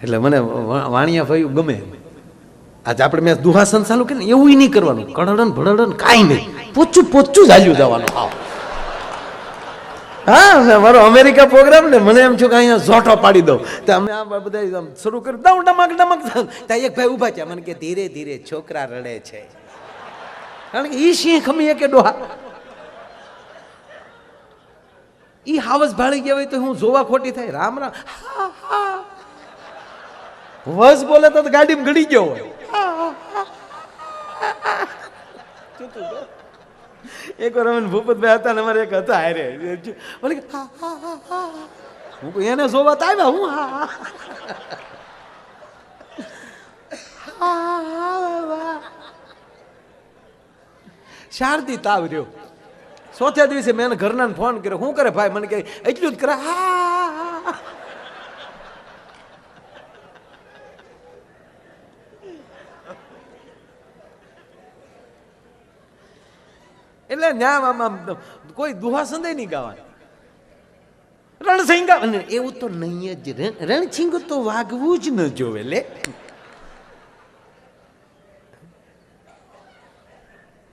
એટલે મને વાણિયા ભાઈ ગમે. આજે આપણે મેં દુહાસન ચાલુ કે ને એવું નહીં કરવાનું, કડડન ભડડન કાંઈ નહીં, પોચું પોચું જ હાલ્યું જવાનું. હા, મારો અમેરિકા પ્રોગ્રામ ને મને એમ છું કે અહીંયા ઝોટો પાડી દઉં તો અમે આ બધા શરૂ કરી દઉં ડમક ડમક. ત્યાં એક ભાઈ ઉભા છે, મને કે ધીરે ધીરે છોકરા રડે છે, કારણ કે ઈ સિંહ ખમીએ કે ડોહા ઈ હાવસ ભાળી ગયા હોય તો હું જોવા ખોટી થાય. રામ રામ વસ બોલે તો ગાડીમાં ગળી ગયો હોય. એક વાર અમે ભૂપતભાઈ હતા ને અમારે એક હતા હારે, હું એને જોવા તો આવ્યા હું શારદી તાવ રહ્યો. ચોથા દિવસે મેં ઘરના ફોન કર્યો, શું કરે ભાઈ? મને કે એટલું જ કરે. એટલે આમ કોઈ દુહા સંદેહ નહીં ગાવા, રણસિંગા એવું તો નહીં જ. રણસિંગ તો વાગવું જ ન જોવે લે.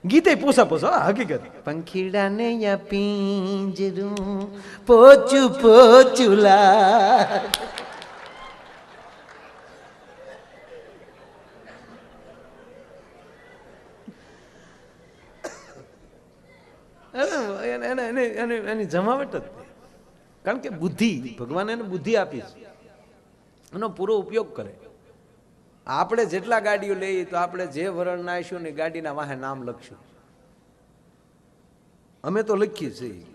ગીતે પૂછા પૂછા હકીકત. પંખીડા ને યા પિંજરું પોચું પોચું લાગ. એની જમાવટ જ, કારણ કે બુદ્ધિ ભગવાને એને બુદ્ધિ આપી છે, એનો પૂરો ઉપયોગ કરે. આપણે જેટલા ગાડીઓ લઈએ તો આપણે જે વરણ નાખીશું ને ગાડીના વાહે નામ લખશું. અમે તો લખીએ છીએ,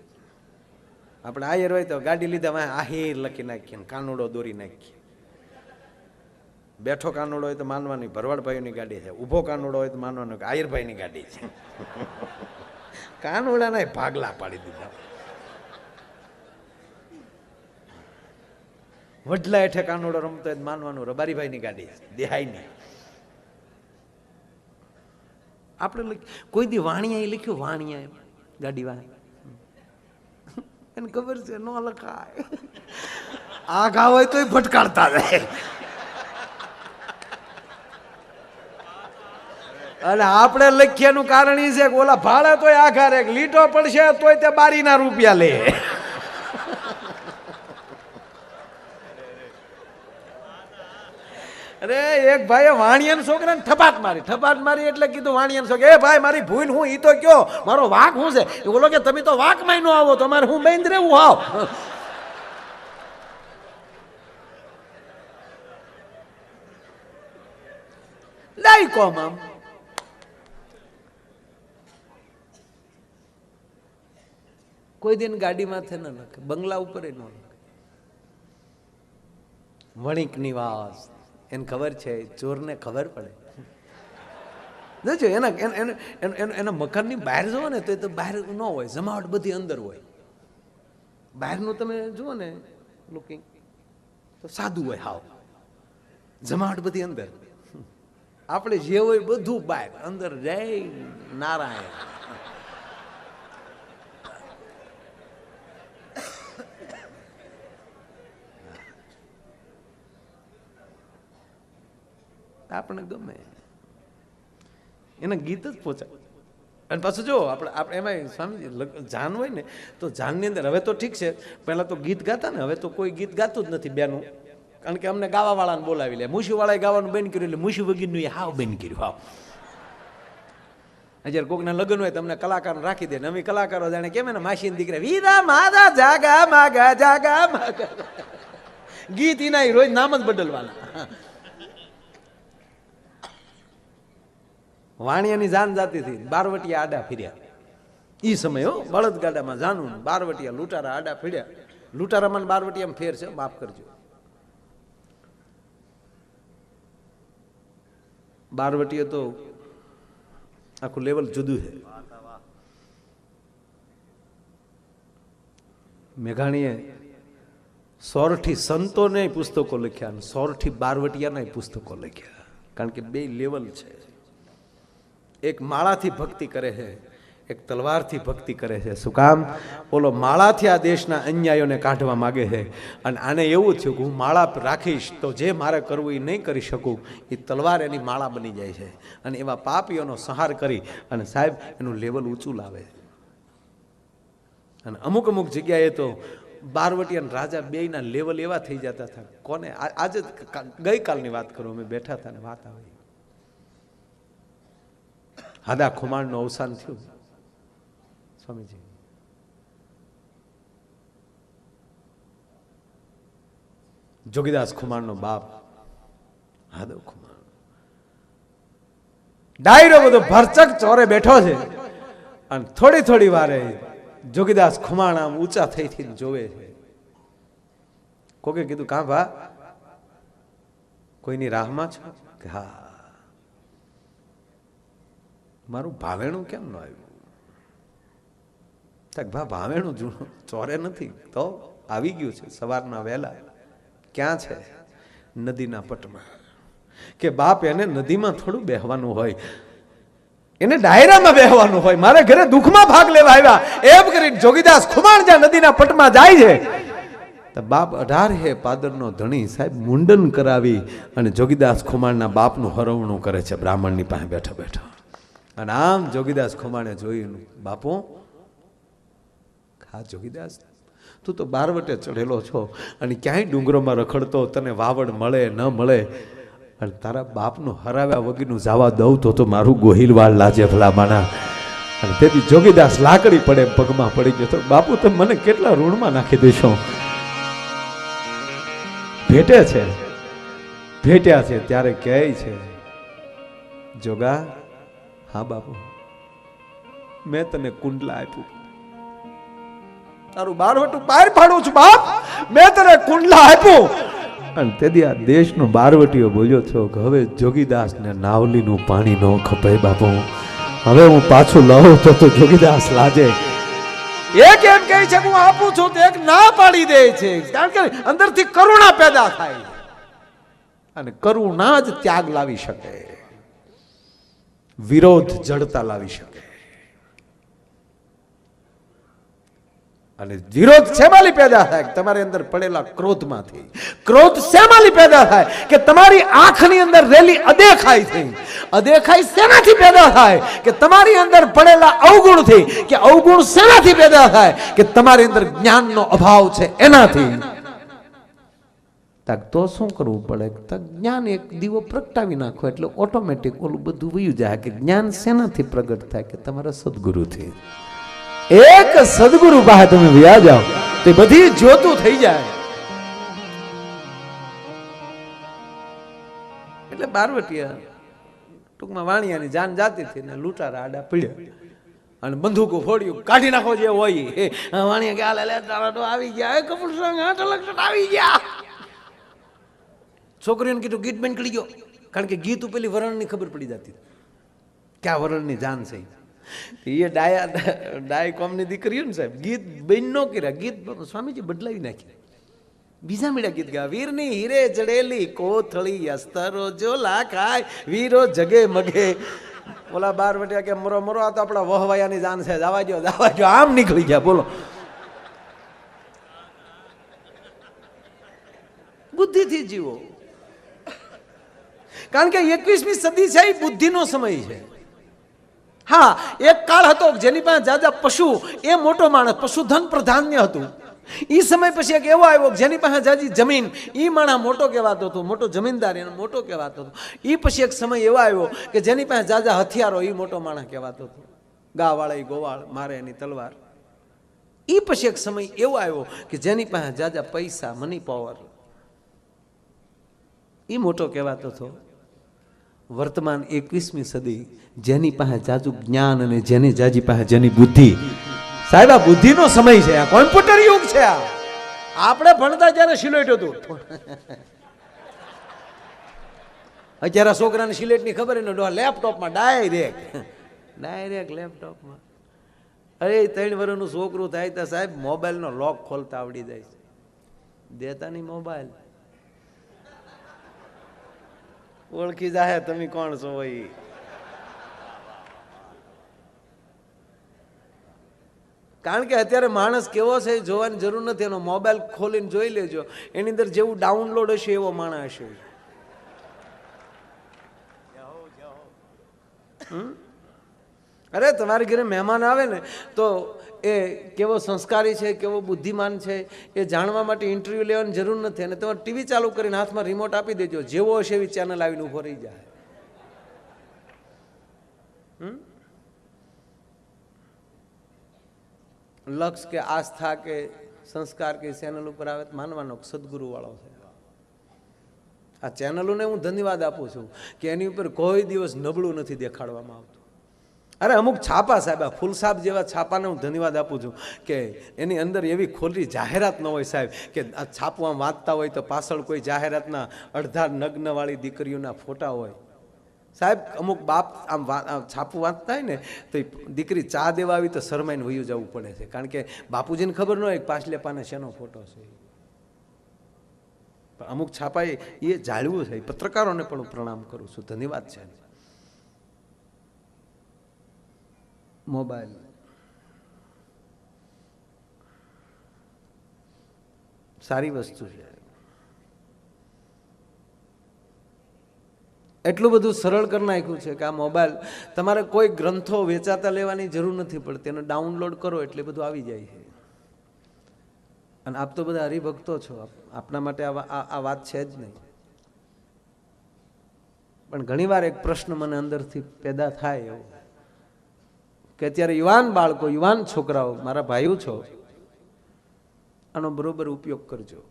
આપણે આયર હોય તો ગાડી લીધા વાહે આહિર લખી નાખીએ, કાનુડો દોરી નાખીએ. બેઠો કાનુડો હોય તો માનવાની ભરવાડભાઈની ગાડી છે, ઊભો કાનુડો હોય તો માનવાનું કે આયરભાઈની ગાડી છે. કાનુડાના ભાગલા પાડી દીધા. વડલા હેઠે કાનુડો રમતો હોય માનવાનું રબારીભાઈની ગાડી છે, દેહાઈની. આપણે કોઈ દી વાણિયા લખ્યું, વાણિયા ગાડી વાહ એને ખબર છે ન લખાય. આ ઘા હોય તો ભટકાડતા જાય. અને આપણે લખ્યાનું કારણ એ છે કે ઓલા ભાડે તોય આઘારે લીટો પડશે તોય તે બારીના રૂપિયા લે. અરે એક ભાઈએ વાણિયાના છોકરાને થપાટ મારી એટલે કીધું વાણિયાનો છોકરો, એ ભાઈ મારી ભૂલ હું ઈ તો કયો, મારો વાક શું છે? બોલો કે તમે તો વાકમાં ન આવો, તમારે હું બેન રહેવું આવ. લઈ કોમ આમ કોઈ દિન ગાડીમાં થે ન લખે, બંગલા ઉપર ન લખે. વણિક નિવાસ એને ખબર છે, ચોરને ખબર પડે. જો એના મકાનની બહાર જુઓ ને તો બહાર ન હોય, જમાવટ બધી અંદર હોય. બહારનું તમે જુઓ ને લુકિંગ તો સાદું હોય, હાવ જમાવટ બધી અંદર. આપણે જે હોય બધું બહાર, અંદર જય નારાયણ. આપણે ગમે એના ગીત જ પહોંચાય. અને પાછું જો આપણે એમાં સ્વામી જાન હોય ને તો જાનની અંદર હવે તો ઠીક છે, પહેલાં તો ગીત ગાતા ને, હવે તો કોઈ ગીત ગાતું જ નથી બેનું, કારણ કે અમને ગાવાવાળાને બોલાવી લે. મુશીવાળાએ ગાવાનું બેન કર્યું એટલે મુશી વગીરનું એ હાવ બેન કર્યું. હાવ જ્યારે કોકના લગ્ન હોય તમને કલાકાર રાખી દે ને, અમે કલાકારો જાણે કેમ ને માસીને દીકરા વીરા મારા જાગા માગા જાગા માગા, ગીત એના રોજ નામ જ બદલવાના. વાણિયાની જાન જાતી હતી, બારવટિયા આડા ફર્યા. ઈ સમય હો, બળદગાડામાં જાનું, બારવટિયા લૂંટારા આડા ફર્યા. લૂંટારામાં બારવટિયામાં ફેર છે, માફ કરજો. બારવટીએ તો આખું લેવલ જુદું છે. મેઘાણીએ 100 સંતોને પુસ્તકો લખ્યા અને 100 બારવટિયાના પુસ્તકો લખ્યા, કારણ કે બે લેવલ છે. એક માળાથી ભક્તિ કરે છે, એક તલવારથી ભક્તિ કરે છે. શું કામ? ઓલો માળાથી આ દેશના અન્યાયોને કાઢવા માગે છે, અને આને એવું થયું કે હું માળા રાખીશ તો જે મારે કરવું એ નહીં કરી શકું. એ તલવાર એની માળા બની જાય છે, અને એવા પાપીઓનો સંહાર કરી અને સાહેબ એનું લેવલ ઊંચું લાવે. અને અમુક અમુક જગ્યાએ તો બારવટી અને રાજા બેયના લેવલ એવા થઈ જતા હતા. કોને આજે ગઈકાલની વાત કરું, અમે બેઠા હતા ને વાત આવી, હાદા ખુમાણનું અવસાન થયું. સ્વામીજી જોગીદાસ ખુમાણનો બાપ હાદો ખુમાણ, ડાયરો બધો ભરચક ચોરે બેઠો છે, અને થોડી થોડી વારે જોગીદાસ ખુમાણ આમ ઊંચા થઈ જોવે છે. કોકે કીધું કાં ભા કોઈની રાહમાં છો? કે હા. મારું ભાવેણું કેમ ન આવ્યું? ભા ભાવેણું જૂનું ચોરે નથી તો આવી ગયું છે સવારના વહેલા. ક્યાં છે? નદીના પટમાં. કે બાપ એને નદીમાં થોડું બેહવાનું હોય, એને ડાયરામાં બેહવાનું હોય. મારે ઘરે દુઃખમાં ભાગ લેવા આવ્યા એમ કરી જોગીદાસ ખુમાણ જ્યાં નદીના પટમાં જાય છે, તો બાપ 18 પાદરનો ધણી સાહેબ મુંડન કરાવી અને જોગીદાસ ખુમાણના બાપનું હરવણું કરે છે બ્રાહ્મણની પાસે બેઠા બેઠા. અને આમ જોગીદાસ ખુમાણે જોયું, બાપુ હા જોગીદાસ, તું તો બારવટે ચડેલો છો અને ક્યાંય ડુંગરોમાં રખડતો, તને વાવડ મળે ન મળે, અને તારા બાપનું હરાવ્યા વગરનું જવા દઉં તો મારું ગોહિલવાળ લાજે ભલા માના. અને તેથી જોગીદાસ લાકડી પડે પગમાં પડી ગયો. તો બાપુ તમે મને કેટલા ઋણમાં નાખી દેશો. ભેટ્યા છે ત્યારે કહે છે, જોગા હા બાપુ મેં તને કુંડલા આપ્યું, તારું બારવટું બહાર પાડું છું બાપ, મેં તને કુંડલા આપ્યું. અને તેથી આ દેશનો બારવટીઓ બોલ્યો છો કે હવે જોગીદાસ ને નાવલીનું પાણી ન ખપે બાપુ, હવે હું પાછું લઉં તો જોગીદાસ લાજે. એક એમ કહે છે હું આપું છું તો એક ના પાડી દે છે, કારણ કે અંદરથી કરુણા પેદા થાય, અને કરુણા જ ત્યાગ લાવી શકે, વિરોધ જડતા લાવી શકે. અને વિરોધ શેમાલી પેદા થાય? તમારી અંદર પડેલા ક્રોધમાંથી. ક્રોધ શેમાલી પેદા થાય? કે તમારી આંખની અંદર રેલી અદેખાઈ થઈ. અદેખાઈ શેનાથી પેદા થાય? કે તમારી અંદર પડેલા અવગુણથી. કે અવગુણ શેનાથી પેદા થાય? કે તમારી અંદર જ્ઞાનનો અભાવ છે એનાથી. તો શું કરવું પડે? જ્ઞાન એક દીવો પ્રગટાવી નાખો એટલે ઓટોમેટિક ઓલું બધું વયું જાય. કે જ્ઞાન શેનાથી પ્રગટ થાય? કે તમારા સદગુરુથી. એક સદગુરુ પાસે તમે વ્યા જાઓ તો બધી જ્યોતું થઈ જાય. એટલે બારવટિયા ટૂંકમાં વાણિયાની જાન જાતી હતી ને લૂંટારા આડા પડ્યા અને બંદૂકો ફોડ્યું, કાઢી નાખો જે હોય. વાણિયા કે હાલે તારા તો આવી ગયા, કપૂર સંગ 8 લાખ આવી ગયા. છોકરીઓને કીધું ગીત બેન કરી ગયો, કારણ કે ગીત પેલી વરણની ખબર પડી જતી કે આ વરણની જાન છે. એ ડાય કોમની દીકરીઓ ને સાહેબ ગીત બેન નો કર્યા, ગીત સ્વામીજી બદલાવી નાખ્યા, બીજા મીડા ગીત ગયા. વીરની હીરે જડેલી કોથળી અસ્તરો જો લાખાય વીરો જગે મગે. ઓલા બારવટિયા કે મરો મરો, આ તો આપણા વહવાયાની જાન છે, જવા જો આમ નીકળી ગયા. બોલો બુદ્ધિથી જીવો, કારણ કે 21મી સદી છે એ બુદ્ધિનો સમય છે. હા, એક કાળ હતો જેની પાસે જાજા પશુ એ મોટો માણસ, પશુધન પ્રાધાન્ય હતું. એ સમય પછી એક એવો આવ્યો જેની પાસે જાજી જમીન એ માણસ મોટો કહેવાતો હતો, મોટો જમીનદાર એનો મોટો કહેવાતો હતો. એ પછી એક સમય એવો આવ્યો કે જેની પાસે જાજા હથિયારો એ મોટો માણસ કહેવાતો હતો. ગાવાળા ગોવાળ મારે એની તલવાર. એ પછી એક સમય એવો આવ્યો કે જેની પાસે જાજા પૈસા મની પાવર એ મોટો કહેવાતો હતો. વર્તમાન 21મી સદી જેની પાસે જાજુ જ્ઞાન અને જેની જાજી પાસે જેની બુદ્ધિ. સાહેબ આ બુદ્ધિનો સમય છે, આ કોમ્પ્યુટર યુગ છે. આપણે ભણતા જ્યારે સિલેટ હતું, અત્યારે છોકરાને સિલેટની ખબર ને લેપટોપમાં ડાયરેક્ટ લેપટોપમાં. અરે 3 વર્ષનું છોકરું થાય તો સાહેબ મોબાઈલનો લોક ખોલતા આવડી જાય છે. દેતા નહીં મોબાઈલ, ઓળખી જાય તમે કોણ છો ભાઈ. કારણ કે અત્યારે માણસ કેવો છે એ જોવાની જરૂર નથી, એનો મોબાઈલ ખોલીને જોઈ લેજો, એની અંદર જેવું ડાઉનલોડ હશે એવો માણસ હશે. અરે તમારી ઘરે મહેમાન આવે ને તો એ કેવો સંસ્કારી છે, કેવો બુદ્ધિમાન છે એ જાણવા માટે ઇન્ટરવ્યૂ લેવાની જરૂર નથી. અને તમારે ટીવી ચાલુ કરીને હાથમાં રિમોટ આપી દેજો, જેવો હશે એવી ચેનલ આવીને ઊભો રહી જાય. લક્ષ કે આસ્થા કે સંસ્કાર કે ચેનલ ઉપર આવે તો માનવાનો સદગુરુ વાળો છે. આ ચેનલોને હું ધન્યવાદ આપું છું કે એની ઉપર કોઈ દિવસ નબળું નથી દેખાડવામાં આવતું. અરે અમુક છાપા સાહેબ, ફૂલ સાહેબ જેવા છાપાને હું ધન્યવાદ આપું છું કે એની અંદર એવી ખોટી જાહેરાત ન હોય સાહેબ, કે આ છાપું આમ વાંચતા હોય તો પાછળ કોઈ જાહેરાતના અડધા નગ્નવાળી દીકરીઓના ફોટા હોય. સાહેબ અમુક બાપ આમ છાપું વાંચતા હોય ને તો દીકરી ચા દેવા આવી તો શરમાઈને વયું જવું પડે છે, કારણ કે બાપુજીને ખબર ન હોય પાછલે પાને શેનો ફોટો છે. પણ અમુક છાપાએ એ જાળવું છે. પત્રકારોને પણ હું પ્રણામ કરું છું, ધન્યવાદ છે. મોબાઈલ સારી વસ્તુ છે. એટલું બધું સરળ કરી નાખ્યું છે કે આ મોબાઈલ તમારે કોઈ ગ્રંથો વેચાતા લેવાની જરૂર નથી પડતી, એને ડાઉનલોડ કરો એટલે બધું આવી જાય છે. અને આપ તો બધા હરિભક્તો છો, આપના માટે આ વાત છે જ નહીં. પણ ઘણીવાર એક પ્રશ્ન મને અંદરથી પેદા થાય એવો કે અત્યારે યુવાન બાળકો, યુવાન છોકરાઓ, મારા ભાઈઓ છો, આનો બરોબર ઉપયોગ કરજો.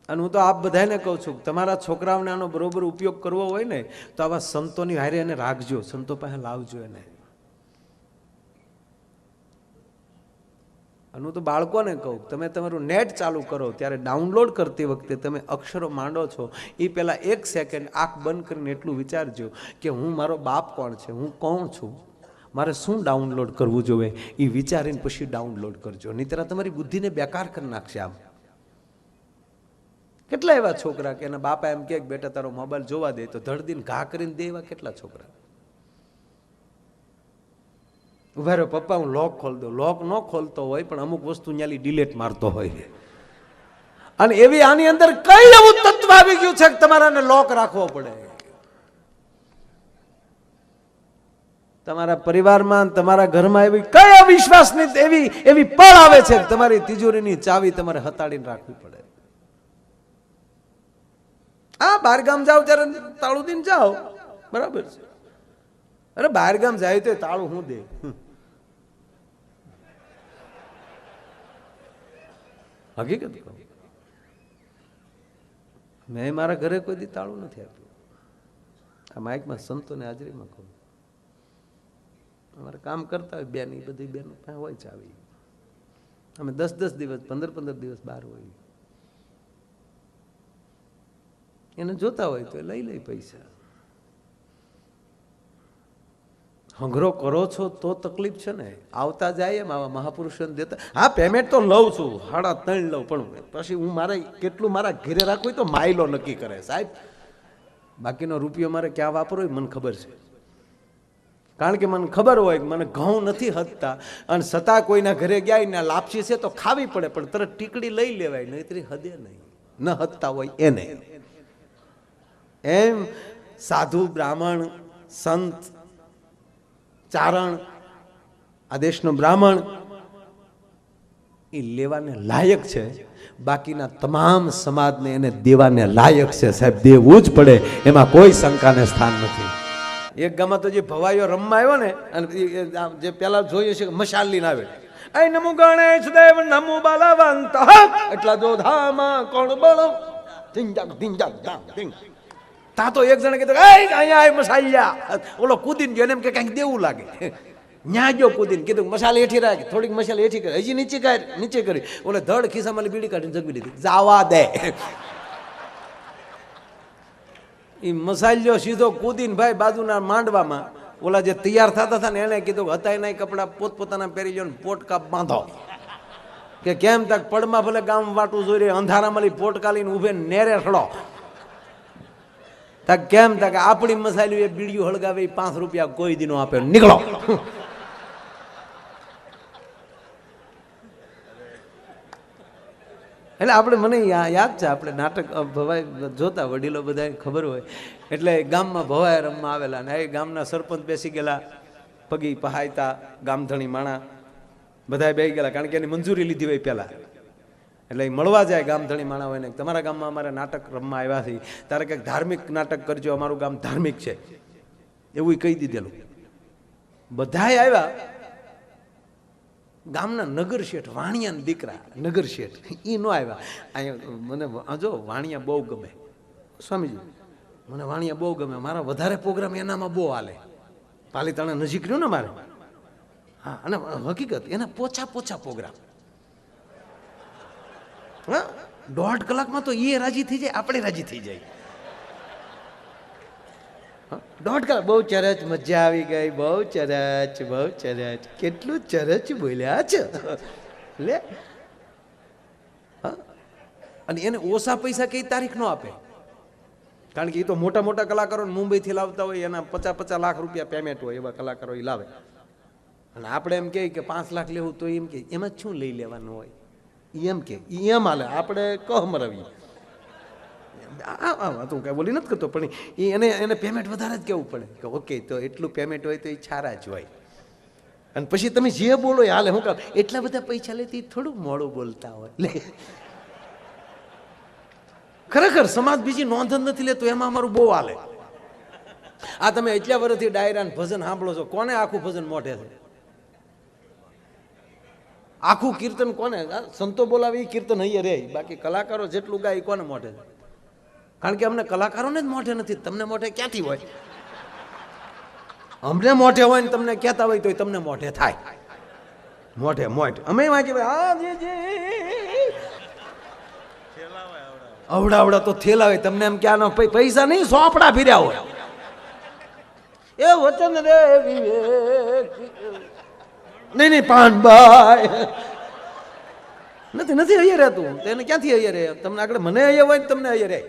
અને હું તો આપ બધાને કહું છું, તમારા છોકરાઓને આનો બરોબર ઉપયોગ કરવો હોય ને તો આવા સંતોની હારે એને રાખજો, સંતો પાસે લાવજો એને. અને હું તો બાળકોને કહું, તમે તમારું નેટ ચાલુ કરો ત્યારે ડાઉનલોડ કરતી વખતે તમે અક્ષરો માંડો છો એ પહેલાં 1 સેકન્ડ આંખ બંધ કરીને એટલું વિચારજો કે હું, મારો બાપ કોણ છે, હું કોણ છું, મારે શું ડાઉનલોડ કરવું જોઈએ, એ વિચારીને પછી ડાઉનલોડ કરજો. નહીંતર તમારી બુદ્ધિને બેકાર કરી નાખશે. આમ કેટલા એવા છોકરા કે એના બાપા એમ કે બેટા તારો મોબાઈલ જોવા દે તો ધડદીને ઘા કરીને દે, એવા કેટલા છોકરા. ઉભા રહ્યો પપ્પા હું લોક ખોલ દઉં. લોક ન ખોલતો હોય પણ અમુક વસ્તુ ન્યાલી ડિલેટ મારતો હોય. અને એવી આની અંદર કઈ એવું તત્વ આવી ગયું છે કે તમારાને લોક રાખવો પડે. તમારા પરિવારમાં, તમારા ઘરમાં એવી કઈ અવિશ્વાસની એવી પળ આવે છે કે તમારી તિજોરીની ચાવી તમારે હતાડીને રાખવી પડે. આ બહાર ગામ જાઓ ત્યારે તાળું દઈને જાઓ, બરાબર છે. અરે બહાર ગામ જાય તો તાળું હું દે. હકીકત કહું, મેં મારા ઘરે કોઈ દી તાળું નથી આપ્યું. આ માઇકમાં સંતોને હાજરીમાં કહું, અમારે કામ કરતા હોય બેન, એ બધી બેન હોય ચાવી. અમે 10-10 દિવસ 15-15 દિવસ બહાર હોય. એને જોતા હોય તો લઈ લઈ પૈસા. હંગરો કરો છો તો તકલીફ છે ને. આવતા જાય એમ આવા મહાપુરુષોને દેતા. હા પેમેન્ટ તો લઉં છું, 3.5 લઉં, પણ પછી હું મારે કેટલું મારા ઘરે રાખવું તો માઇલો નક્કી કરે સાહેબ. બાકીનો રૂપિયો મારે ક્યાં વાપરવો હોય મને ખબર છે. કારણ કે મને ખબર હોય કે મને ઘઉં નથી હદતા, અને છતાં કોઈના ઘરે ગયા ને લાપસી છે તો ખાવી પડે, પણ તરત ટીકડી લઈ લેવાય, નહીતરી હદે નહીં, ન હદતા હોય એને. એમ સાધુ, બ્રાહ્મણ, સંત, ચારણ, આ દેશનો બ્રાહ્મણ એ લેવાને લાયક છે. બાકીના તમામ સમાજને એને દેવાને લાયક છે સાહેબ, દેવું જ પડે, એમાં કોઈ શંકાને સ્થાન નથી. એક ગામમાં તો જે ભવાઈઓ રમવા આવ્યો ને, અને જે પેલા જોઈએ છે મશાલ લઈને આવે, એ નમો ગણેશ દેવ નમો બલવંત એટલા જો ધામા કોણ બળો ધીંજાક ધીંજાક ધામ ધીંગ. તા તો એક જણે કીધું અહીંયા આય મસાલિયા, ઓલો કૂદીને ગયો, એમ કે કંઈક દેવું લાગે, ન્યા ગયો કૂદીને, કીધું મસાલ હેઠી રાખે, થોડીક મસાલ હેઠી કરી, હજી નીચે કરી, ઓલે ધડ ખિસ્સામાં બીડી કાઢીને જગવી લીધી, જાવા દે. એ મસાલ્યો સીધો કૂદીને ભાઈ બાજુના માંડવામાં, ઓલા જે તૈયાર થતા હતા ને એને કીધું હતા એના કપડા પોતપોતાના પહેરી લ્યો ને પોટકા બાંધો. કે કેમ તક પડમાં ભલે ગામ વાટું જોઈ રહી, અંધારામાં પોટકાલીને ઉભે નેરે સડો. તક કેમ તક આપણી મસાલ્યું એ બીડીયું હળગાવે, 5 રૂપિયા કોઈ દી નો આપે, નીકળો. એટલે આપણે મને યાદ છે, આપણે નાટક ભવાઈ જોતા, વડીલો બધા ખબર હોય. એટલે ગામમાં ભવાઈ રમવા આવેલા ને એ ગામના સરપંચ બેસી ગયેલા, પગી પહાયતા, ગામધણી માણા બધા બેસી ગયેલા, કારણ કે એની મંજૂરી લીધી હોય પહેલાં. એટલે એ મળવા જાય ગામધણી માણા હોય ને, તમારા ગામમાં અમારે નાટક રમવા આવ્યા છે, તારે કંઈક ધાર્મિક નાટક કરજો, અમારું ગામ ધાર્મિક છે એવું કહી દીધેલું. બધાય આવ્યા. ગામના નગર શેઠ, વાણિયાના દીકરા નગર શેઠ, એ ન આવ્યા. અહીંયા મને જો વાણિયા બહુ ગમે, સ્વામીજી મને વાણિયા બહુ ગમે, મારા વધારે પ્રોગ્રામ એનામાં બહુ હાલે. પાલીતાણા નજીક રહ્યું ને મારે. હા, અને હકીકત એના પોછા પ્રોગ્રામ. હા, 1.5 કલાકમાં તો એ રાજી થઈ જાય, આપણે રાજી થઈ જાય. 1.5 કલાક બહુ ચરચ, મજા આવી ગઈ, બહુ ચરચ, કેટલું ચરચ બોલ્યા છે લે. અને એને ઓછા પૈસા કઈ તારીખ નો આપે, કારણ કે એ તો મોટા મોટા કલાકારો મુંબઈથી લાવતા હોય, એના 50 લાખ રૂપિયા પેમેન્ટ હોય, એવા કલાકારો એ લાવે. અને આપણે એમ કહે કે 5 લાખ લેવું, તો એમ કે એમાં શું લઈ લેવાનું હોય, એમ કે એમ હાલે. આપણે કહ મરાવીએ, તું કઈ બોલી નથી કરતો, પણ એને પેમેન્ટ વધારે જ કેવું પડે કે ઓકે, તો એટલું પેમેન્ટ હોય તો એ છારા જ હોય. અને પછી તમે જે બોલો એ હાલે. હું કામ એટલા બધા પૈસા લેતી થોડું મોડું બોલતા હોય. લે ખરેખર સમાજ બીજી નોંધ જ નથી લેતો, એમાં અમારું બહુ હાલે. આ તમે એટલા વર્ષથી ડાયરા ભજન સાંભળો છો, કોને આખું ભજન મોઢે છે? આખું કીર્તન કોને? સંતો બોલાવે એ કીર્તન અહીંયા રે, બાકી કલાકારો જેટલું ગાય કોને મોઢે છે? કારણ કે અમને કલાકારોને જ મોઢે નથી, તમને મોઢે ક્યાંથી હોય? અમને મોઢે હોય ને તમને કહેતા હોય તો તમને મોઢે થાય. મોઢે અમે વાંચી અવડા તો થેલાવે, તમને એમ ક્યાં પૈસા નહીં, સોપડા ફીર્યા હોય. એ વચન રે વિવેક નહીં પાનભાઈ નથી અહીંયા રહેતું, તેને ક્યાંથી અહીંયા રહે? તમને આગળ મને અહીંયા હોય ને તમને અહીંયા રહે.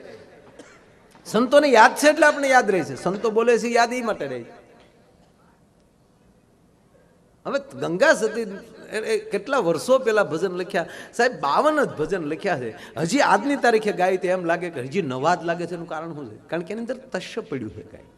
સંતોને યાદ છે એટલે આપણે યાદ રહે છે. સંતો બોલે છે યાદ એ માટે રહે. હવે ગંગા સતી કેટલા વર્ષો પહેલા ભજન લખ્યા સાહેબ, 52 જ ભજન લખ્યા છે. હજી આજની તારીખે ગાય તો એમ લાગે કે હજી નવા જ લાગે છે. એનું કારણ શું છે? કારણ કે એની અંદર તશ્ય પડ્યું છે કાંઈ.